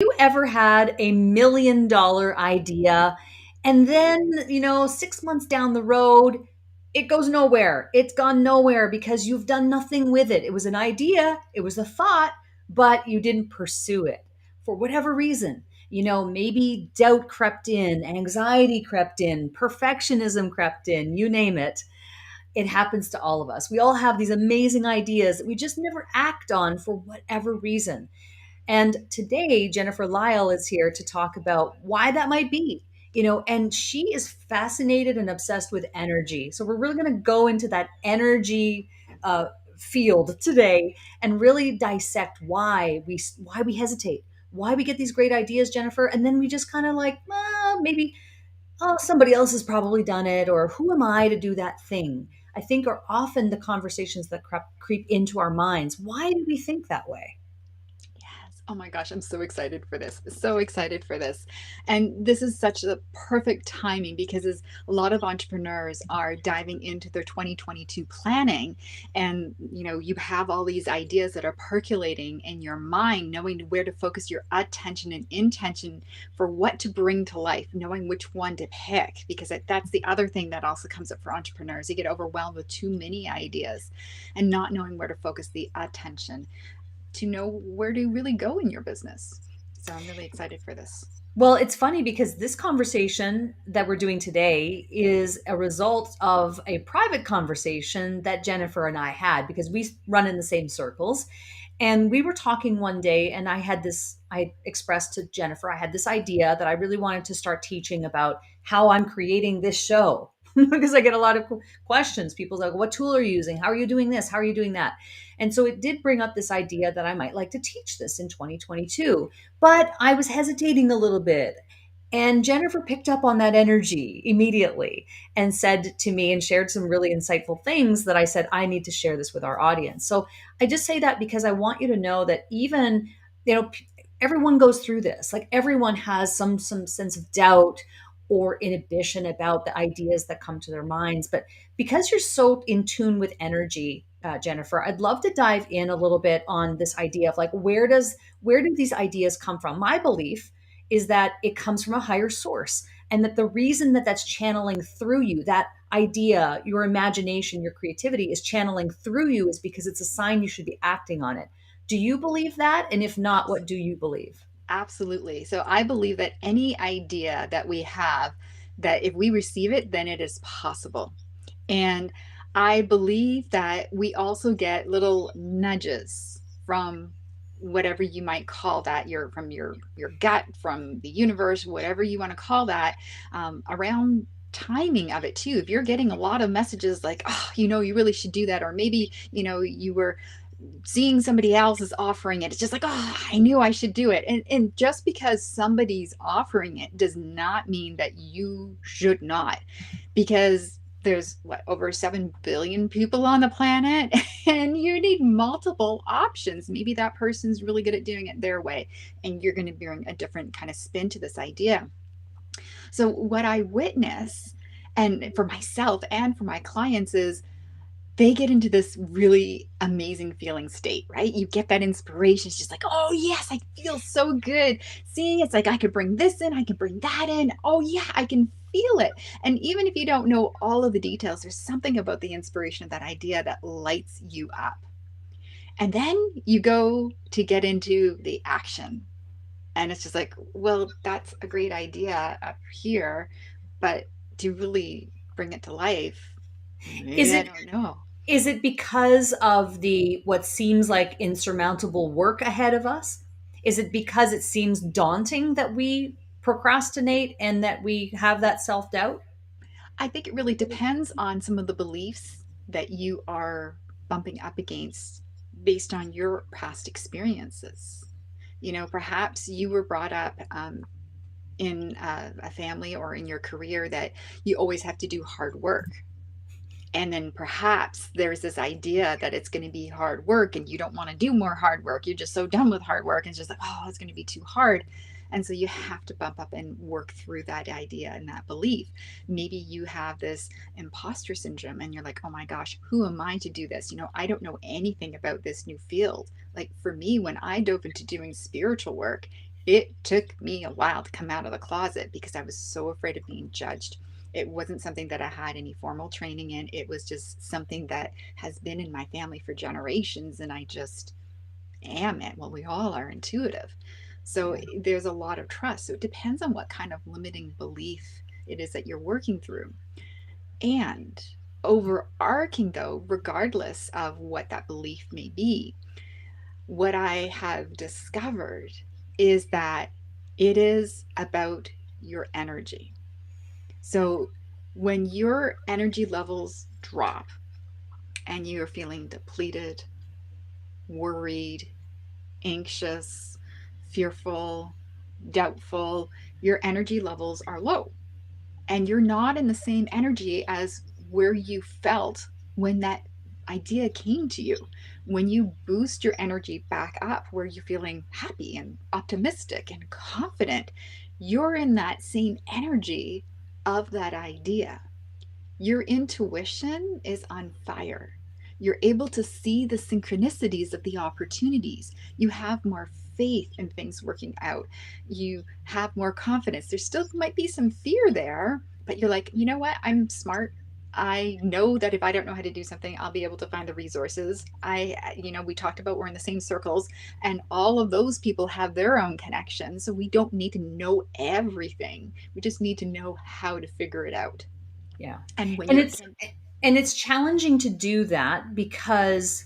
You ever had $1 million idea and then, 6 months down the road, it goes nowhere? It's gone nowhere because you've done nothing with it. It was an idea, it was a thought, but you didn't pursue it for whatever reason. Maybe doubt crept in, anxiety crept in, perfectionism crept in, you name it. It happens to all of us. We all have these amazing ideas that we just never act on for whatever reason. And today, Jennifer Lyle is here to talk about why that might be. And she is fascinated and obsessed with energy. So we're really going to go into that energy uh, field today and really dissect why we hesitate, why we get these great ideas, Jennifer, and then we just kind of like, maybe, oh, somebody else has probably done it, or who am I to do that thing? I think are often the conversations that creep into our minds. Why do we think that way? Yes. Oh my gosh, I'm so excited for this. So excited for this. And this is such a perfect timing because as a lot of entrepreneurs are diving into their 2022 planning and you have all these ideas that are percolating in your mind, knowing where to focus your attention and intention for what to bring to life, knowing which one to pick because that's the other thing that also comes up for entrepreneurs. You get overwhelmed with too many ideas and not knowing where to focus the attention to know where to really go in your business. So I'm really excited for this. Well, it's funny because this conversation that we're doing today is a result of a private conversation that Jennifer and I had because we run in the same circles. And we were talking one day, and I expressed to Jennifer, I had this idea that I really wanted to start teaching about how I'm creating this show. Because I get a lot of questions. People's like, what tool are you using? How are you doing this? How are you doing that? And so it did bring up this idea that I might like to teach this in 2022. But I was hesitating a little bit. And Jennifer picked up on that energy immediately and said to me and shared some really insightful things that I said, I need to share this with our audience. So I just say that because I want you to know that even, everyone goes through this. Like everyone has some sense of doubt or inhibition about the ideas that come to their minds. But because you're so in tune with energy, Jennifer, I'd love to dive in a little bit on this idea of like where do these ideas come from? My belief is that it comes from a higher source, and that the reason that that's channeling through you, that idea, your imagination, your creativity is channeling through you, is because it's a sign you should be acting on it. Do you believe that? And if not, what do you believe? Absolutely. So I believe that any idea that we have, that if we receive it, then it is possible. And I believe that we also get little nudges from whatever you might call that, your gut, from the universe, whatever you want to call that, around timing of it too. If you're getting a lot of messages like, oh, you really should do that, or maybe, you were seeing somebody else is offering it, it's just like, oh, I knew I should do it. And just because somebody's offering it does not mean that you should not, because there's what, over 7 billion people on the planet and you need multiple options. Maybe that person's really good at doing it their way and you're going to bring a different kind of spin to this idea. So what I witness, and for myself and for my clients, is they get into this really amazing feeling state, right? You get that inspiration. It's just like, oh, yes, I feel so good. Seeing it's like, I could bring this in, I could bring that in. Oh, yeah, I can feel it. And even if you don't know all of the details, there's something about the inspiration of that idea that lights you up. And then you go to get into the action. And it's just like, well, that's a great idea up here, but to really bring it to life, Is maybe I it don't know. is it because of the what seems like insurmountable work ahead of us? Is it because it seems daunting that we procrastinate and that we have that self-doubt? I think it really depends on some of the beliefs that you are bumping up against based on your past experiences. Perhaps you were brought up in a family or in your career that you always have to do hard work. And then perhaps there's this idea that it's going to be hard work and you don't want to do more hard work. You're just so done with hard work. And it's just like, oh, it's going to be too hard. And so you have to bump up and work through that idea and that belief. Maybe you have this imposter syndrome and you're like, oh my gosh, who am I to do this? I don't know anything about this new field. Like for me, when I dove into doing spiritual work, It took me a while to come out of the closet because I was so afraid of being judged. It wasn't something that I had any formal training in. It was just something that has been in my family for generations, and I just am it. Well, we all are intuitive. So Yeah. there's a lot of trust. So it depends on what kind of limiting belief it is that you're working through. And overarching, though, regardless of what that belief may be, what I have discovered is that it is about your energy. So when your energy levels drop and you're feeling depleted, worried, anxious, fearful, doubtful, your energy levels are low. And you're not in the same energy as where you felt when that idea came to you. When you boost your energy back up, where you're feeling happy and optimistic and confident, you're in that same energy of that idea. Your intuition is on fire. You're able to see the synchronicities of the opportunities. You have more faith in things working out. You have more confidence. There still might be some fear there, but you're like, you know what? I'm smart. I know that if I don't know how to do something, I'll be able to find the resources. We talked about we're in the same circles, and all of those people have their own connections. So we don't need to know everything. We just need to know how to figure it out. Yeah. And when And you're it's in, and it's challenging to do that because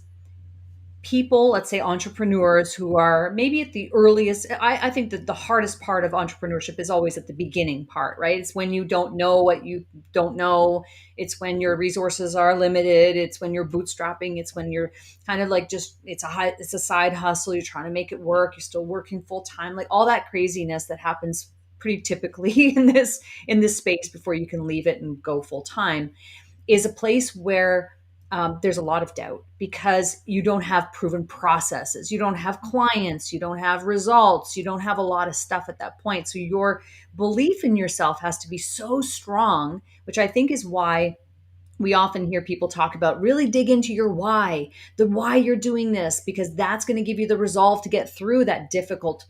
people, let's say entrepreneurs who are maybe at the earliest, I think that the hardest part of entrepreneurship is always at the beginning part, right? It's when you don't know what you don't know. It's when your resources are limited. It's when you're bootstrapping. It's when you're kind of like just, it's a side hustle. You're trying to make it work. You're still working full time, like all that craziness that happens pretty typically in this space before you can leave it and go full time is a place where there's a lot of doubt because you don't have proven processes. You don't have clients. You don't have results. You don't have a lot of stuff at that point. So your belief in yourself has to be so strong, which I think is why we often hear people talk about really dig into your why, the why you're doing this, because that's going to give you the resolve to get through that difficult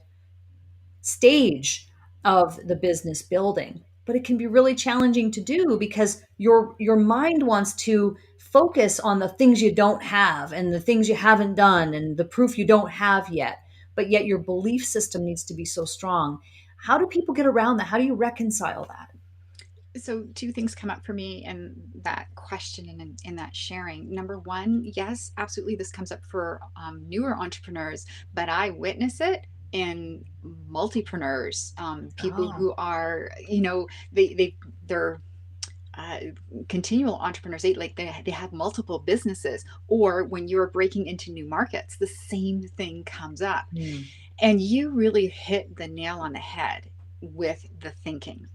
stage of the business building. But it can be really challenging to do because your mind wants to focus on the things you don't have and the things you haven't done and the proof you don't have yet, but yet your belief system needs to be so strong. How do people get around that? How do you reconcile that? so two things come up for me in that question and in that sharing. Number one, yes, absolutely, this comes up for newer entrepreneurs, but I witness it in multipreneurs, people Oh, who are, they're uh, continual entrepreneurs. They have multiple businesses, or when you're breaking into new markets, the same thing comes up. hmm. And you really hit the nail on the head with the thinking.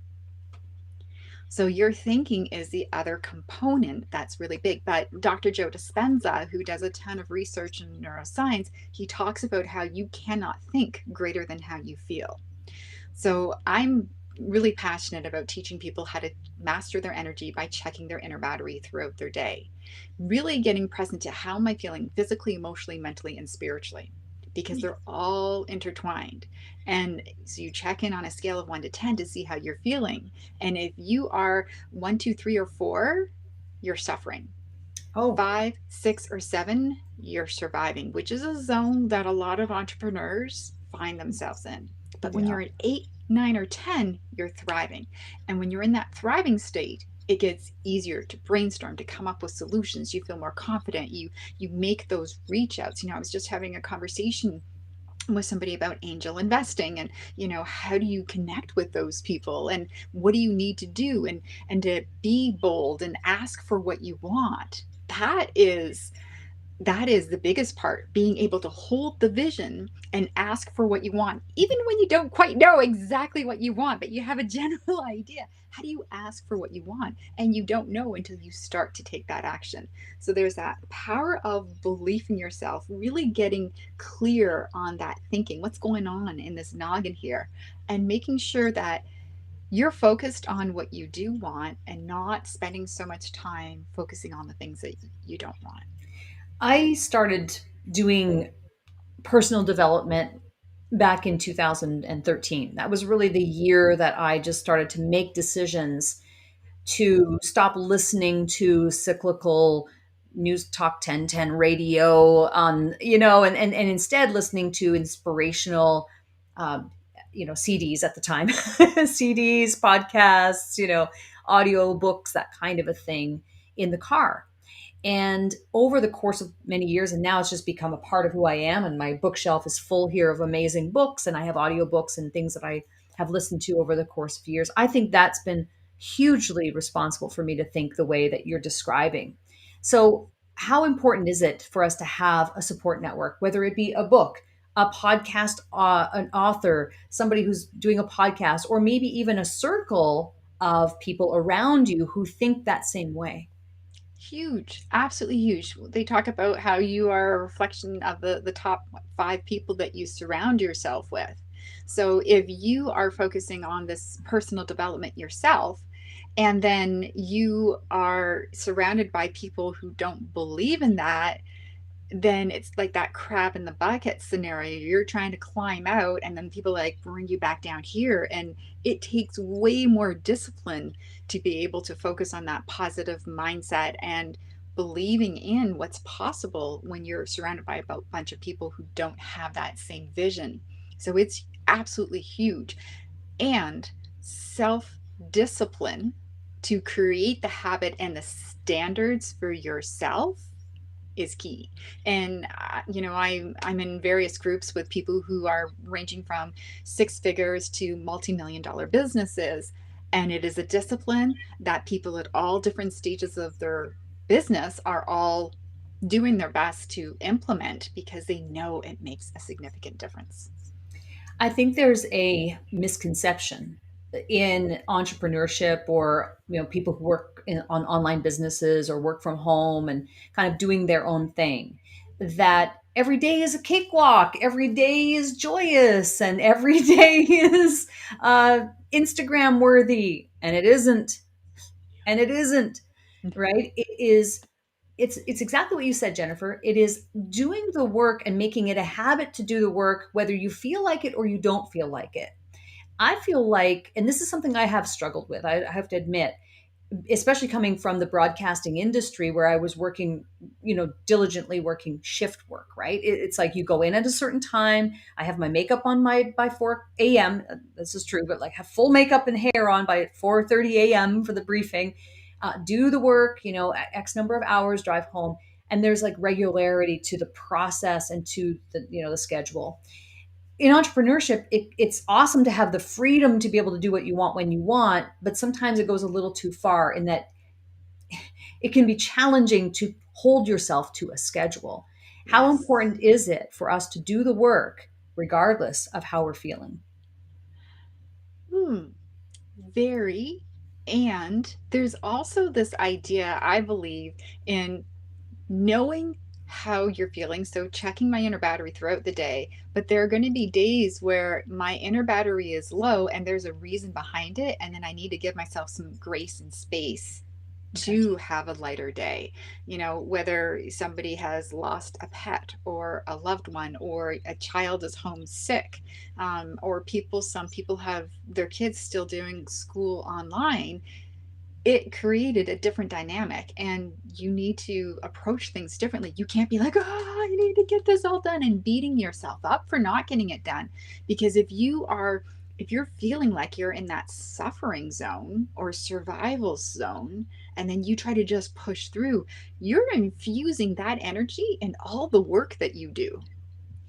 So your thinking is the other component that's really big. But Dr. Joe Dispenza, who does a ton of research in neuroscience, he talks about how you cannot think greater than how you feel. So I'm really passionate about teaching people how to master their energy by checking their inner battery throughout their day. Really getting present to how am I feeling physically, emotionally, mentally, and spiritually, because they're all intertwined. And so you check in on a scale of 1 to 10 to see how you're feeling. And if you are 1, 2, 3, or 4, you're suffering. Oh, 5, 6, or 7, you're surviving, which is a zone that a lot of entrepreneurs find themselves in. But when yeah. you're at 8, 9, or 10, you're thriving. And when you're in that thriving state, it gets easier to brainstorm, to come up with solutions. You feel more confident. You make those reach outs. I was just having a conversation with somebody about angel investing, and how do you connect with those people, and what do you need to do, and to be bold and ask for what you want. That is the biggest part, being able to hold the vision and ask for what you want, even when you don't quite know exactly what you want, but you have a general idea. How do you ask for what you want? And you don't know until you start to take that action. So there's that power of belief in yourself, really getting clear on that thinking, what's going on in this noggin here, and making sure that you're focused on what you do want and not spending so much time focusing on the things that you don't want. I started doing personal development back in 2013. That was really the year that I just started to make decisions to stop listening to cyclical news talk 1010 radio on, and instead listening to inspirational, um, CDs at the time, CDs, podcasts, audio books, that kind of a thing in the car. And over the course of many years, and now it's just become a part of who I am. And my bookshelf is full here of amazing books, and I have audiobooks and things that I have listened to over the course of years. I think that's been hugely responsible for me to think the way that you're describing. So, how important is it for us to have a support network, whether it be a book, a podcast, an author, somebody who's doing a podcast, or maybe even a circle of people around you who think that same way? Huge, absolutely huge. They talk about how you are a reflection of the top five people that you surround yourself with. So if you are focusing on this personal development yourself, and then you are surrounded by people who don't believe in that, then it's like that crab in the bucket scenario. You're trying to climb out, and then people like bring you back down here. And it takes way more discipline to be able to focus on that positive mindset and believing in what's possible when you're surrounded by a bunch of people who don't have that same vision. So it's absolutely huge. And self discipline to create the habit and the standards for yourself is key. And I'm in various groups with people who are ranging from six figures to multi-million dollar businesses, and it is a discipline that people at all different stages of their business are all doing their best to implement because they know it makes a significant difference. I think there's a misconception in entrepreneurship, or people who work on online businesses or work from home and kind of doing their own thing, that every day is a cakewalk, every day is joyous, and every day is Instagram worthy, and it isn't. And it isn't, right? It's exactly what you said, Jennifer. It is doing the work and making it a habit to do the work, whether you feel like it or you don't feel like it. I feel like, and this is something I have struggled with, I have to admit, especially coming from the broadcasting industry where I was working, diligently working shift work, right? It's like you go in at a certain time. I have my makeup on by 4 a.m. This is true, but like have full makeup and hair on by 4:30 a.m. for the briefing, do the work, X number of hours, drive home. And there's like regularity to the process and to the schedule. In entrepreneurship, it's awesome to have the freedom to be able to do what you want when you want, but sometimes it goes a little too far in that it can be challenging to hold yourself to a schedule. How Yes. important is it for us to do the work regardless of how we're feeling? Hmm. Very. And there's also this idea, I believe, in knowing how you're feeling. So, checking my inner battery throughout the day. But there are going to be days where my inner battery is low and there's a reason behind it. And then I need to give myself some grace and space Okay. to have a lighter day. Whether somebody has lost a pet or a loved one, or a child is homesick, or some people have their kids still doing school online. It created a different dynamic, and you need to approach things differently. You can't be like, oh, I need to get this all done, and beating yourself up for not getting it done. Because if you're feeling like you're in that suffering zone or survival zone, and then you try to just push through, you're infusing that energy in all the work that you do,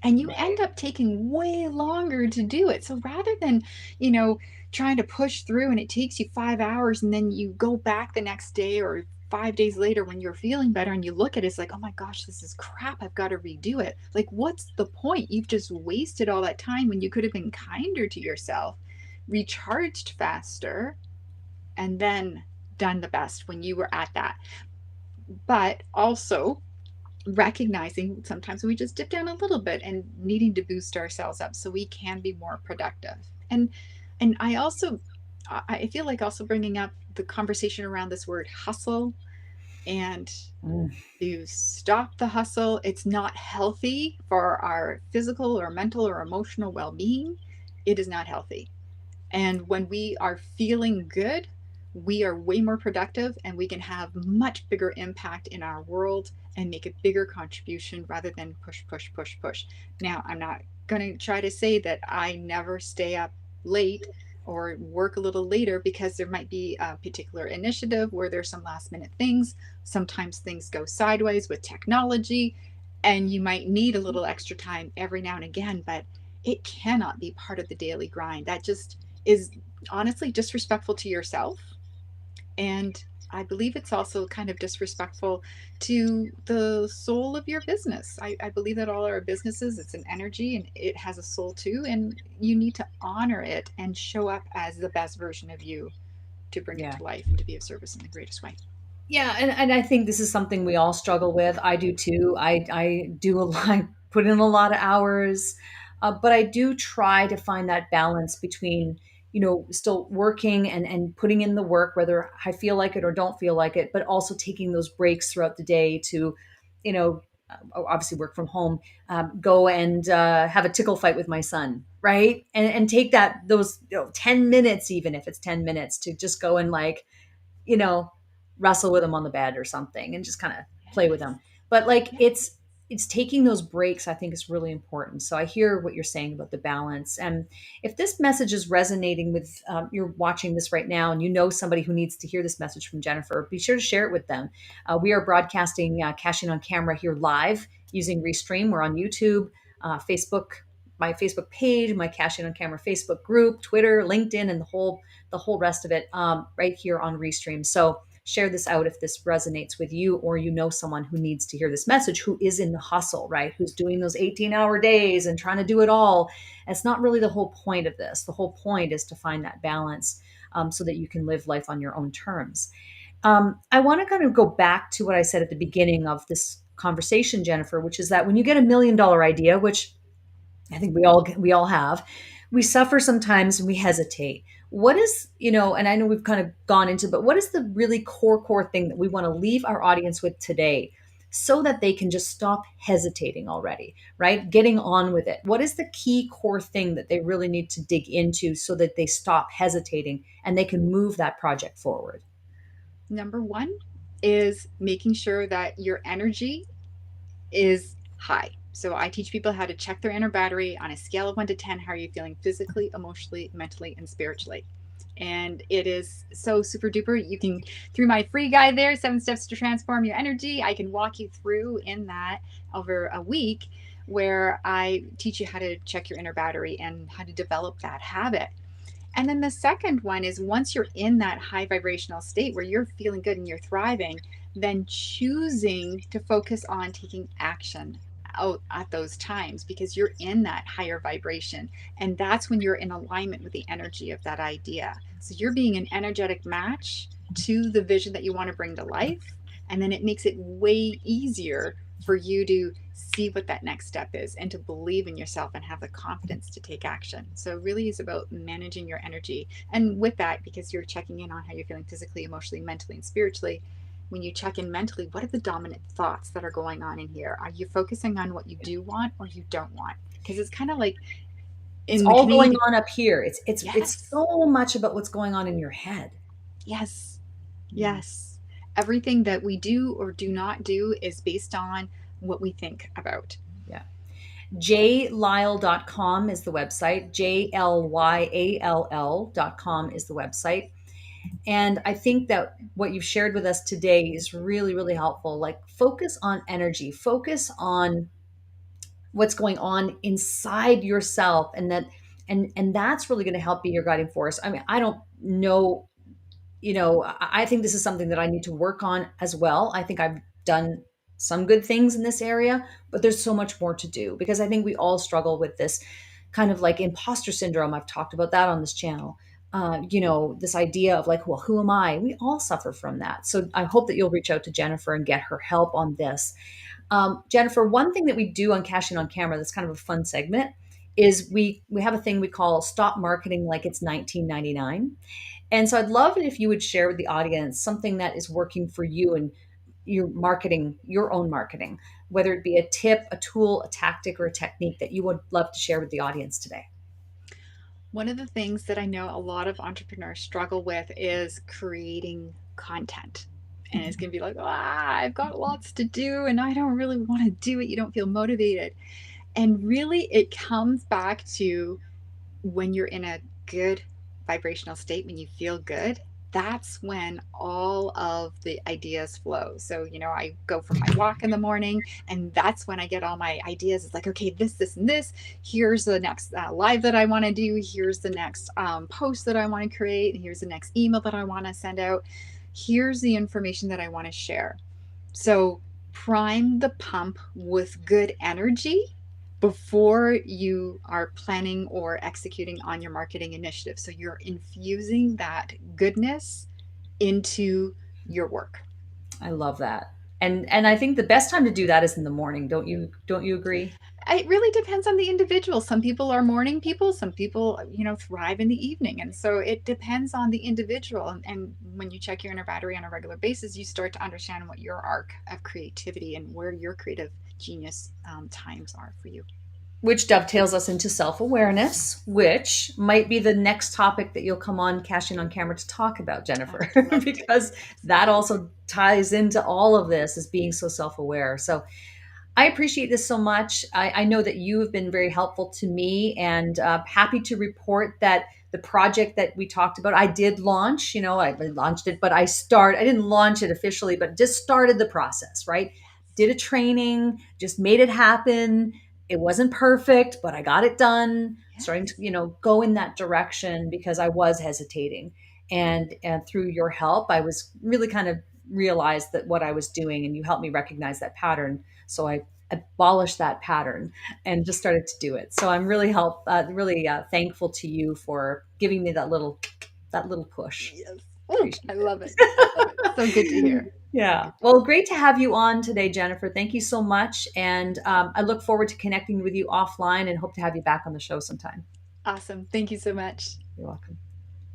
and you Right. end up taking way longer to do it. So rather than, you know, trying to push through and it takes you 5 hours, and then you go back the next day or 5 days later when you're feeling better and you look at it, it's like, oh my gosh, this is crap. I've got to redo it. Like, what's the point? You've just wasted all that time when you could have been kinder to yourself, recharged faster, and then done the best when you were at that. But also, recognizing sometimes we just dip down a little bit and needing to boost ourselves up so we can be more productive. And I feel like also bringing up the conversation around this word hustle. And Mm, to stop the hustle, it's not healthy for our physical or mental or emotional well being. It is not healthy. And when we are feeling good, we are way more productive and we can have much bigger impact in our world and make a bigger contribution rather than push, push, push, push. Now, I'm not going to try to say that I never stay up late or work a little later because there might be a particular initiative where there's some last minute things. Sometimes things go sideways with technology and you might need a little extra time every now and again, but it cannot be part of the daily grind. That just is honestly disrespectful to yourself. And I believe it's also kind of disrespectful to the soul of your business. I believe that all our businesses, it's an energy and it has a soul too. And you need to honor it and show up as the best version of you to bring it yeah. to life and to be of service in the greatest way. Yeah, and I think this is something we all struggle with. I do too. I do a lot, put in a lot of hours, but I do try to find that balance between, still working and putting in the work, whether I feel like it or don't feel like it, but also taking those breaks throughout the day to, you know, obviously work from home, go and have a tickle fight with my son, right? And take those 10 minutes, even if it's 10 minutes, to just go and like you know, wrestle with them on the bed or something and just kind of play with Yes. them. But like Yeah. it's taking those breaks I think is really important. So I hear what you're saying about the balance. And if this message is resonating with you're watching this right now and you know somebody who needs to hear this message from Jennifer, be sure to share it with them. We are broadcasting Cashing on Camera here live using Restream. We're on YouTube, Facebook, my Facebook page, my Cashing on Camera Facebook group, Twitter, LinkedIn, and the whole rest of it right here on Restream. So share this out if this resonates with you or you know someone who needs to hear this message who is in the hustle, right? Who's doing those 18-hour days and trying to do it all. That's not really the whole point of this. The whole point is to find that balance so that you can live life on your own terms. I want to kind of go back to what I said at the beginning of this conversation, Jennifer, which is that when you get $1 million idea, which I think we all have. We suffer sometimes and we hesitate. What is, and I know we've kind of gone into, but what is the really core thing that we want to leave our audience with today so that they can just stop hesitating already, right? Getting on with it. What is the key core thing that they really need to dig into so that they stop hesitating and they can move that project forward? Number one is making sure that your energy is high. So I teach people how to check their inner battery on a scale of 1 to 10. How are you feeling physically, emotionally, mentally, and spiritually? And it is so super duper. You can, through my free guide there, 7 steps to transform your energy, I can walk you through in that over a week where I teach you how to check your inner battery and how to develop that habit. And then the second one is once you're in that high vibrational state where you're feeling good and you're thriving, then choosing to focus on taking action out at those times because you're in that higher vibration. And that's when you're in alignment with the energy of that idea. So you're being an energetic match to the vision that you want to bring to life. And then it makes it way easier for you to see what that next step is and to believe in yourself and have the confidence to take action. So it really is about managing your energy. And with that, because you're checking in on how you're feeling physically, emotionally, mentally, and spiritually, when you check in mentally, what are the dominant thoughts that are going on in here? Are you focusing on what you do want or you don't want? Because it's kind of like It's in the all going Canadian, on up here. It's yes, so much about what's going on in your head. yes, Mm, yes. Everything that we do or do not do is based on what we think about. yeah. JLyle.com is the website. JLYALL.com is the website. And I think that what you've shared with us today is really, really helpful. Like, focus on energy, focus on what's going on inside yourself. And that's really going to help be your guiding force. I mean, I don't know, I think this is something that I need to work on as well. I think I've done some good things in this area, but there's so much more to do because I think we all struggle with this kind of like imposter syndrome. I've talked about that on this channel. This idea of like, well, who am I? We all suffer from that. So I hope that you'll reach out to Jennifer and get her help on this. Jennifer, one thing that we do on Cashing on Camera that's kind of a fun segment is we have a thing we call Stop Marketing Like It's 1999. And so I'd love it if you would share with the audience something that is working for you and your marketing, your own marketing, whether it be a tip, a tool, a tactic, or a technique that you would love to share with the audience today? One of the things that I know a lot of entrepreneurs struggle with is creating content. And it's going to be like, I've got lots to do and I don't really want to do it. You don't feel motivated. And really, it comes back to when you're in a good vibrational state, when you feel good, that's when all of the ideas flow. So, I go for my walk in the morning, and that's when I get all my ideas. It's like, okay, this, and this. Here's the next live that I want to do. Here's the next post that I want to create. And here's the next email that I want to send out. Here's the information that I want to share. So, prime the pump with good energy before you are planning or executing on your marketing initiative. So you're infusing that goodness into your work. I love that. And I think the best time to do that is in the morning. Don't you agree? It really depends on the individual. Some people are morning people, some people, thrive in the evening. And so it depends on the individual. And when you check your inner battery on a regular basis, you start to understand what your arc of creativity and where your creative genius times are for you. Which dovetails us into self-awareness, which might be the next topic that you'll come on Cash In on Camera to talk about, I'd Jennifer, love to. because that Absolutely. also ties into all of this as being so self-aware. So I appreciate this so much. I know that you have been very helpful to me, and happy to report that the project that we talked about, I did launch. I launched it, but I didn't launch it officially, but just started the process, right? Did a training, just made it happen. It wasn't perfect, but I got it done. Starting to, Yes. go in that direction because I was hesitating. And through your help, I was really kind of realized that what I was doing, and you helped me recognize that pattern. So I abolished that pattern and just started to do it. So I'm really thankful to you for giving me that little push. Yes. Oh, I Appreciate love it. I love it. So good to it. hear. So Yeah. good to Well, hear. great to have you on today, Jennifer. Thank you so much. And I look forward to connecting with you offline and hope to have you back on the show sometime. Awesome. Thank you so much. You're welcome.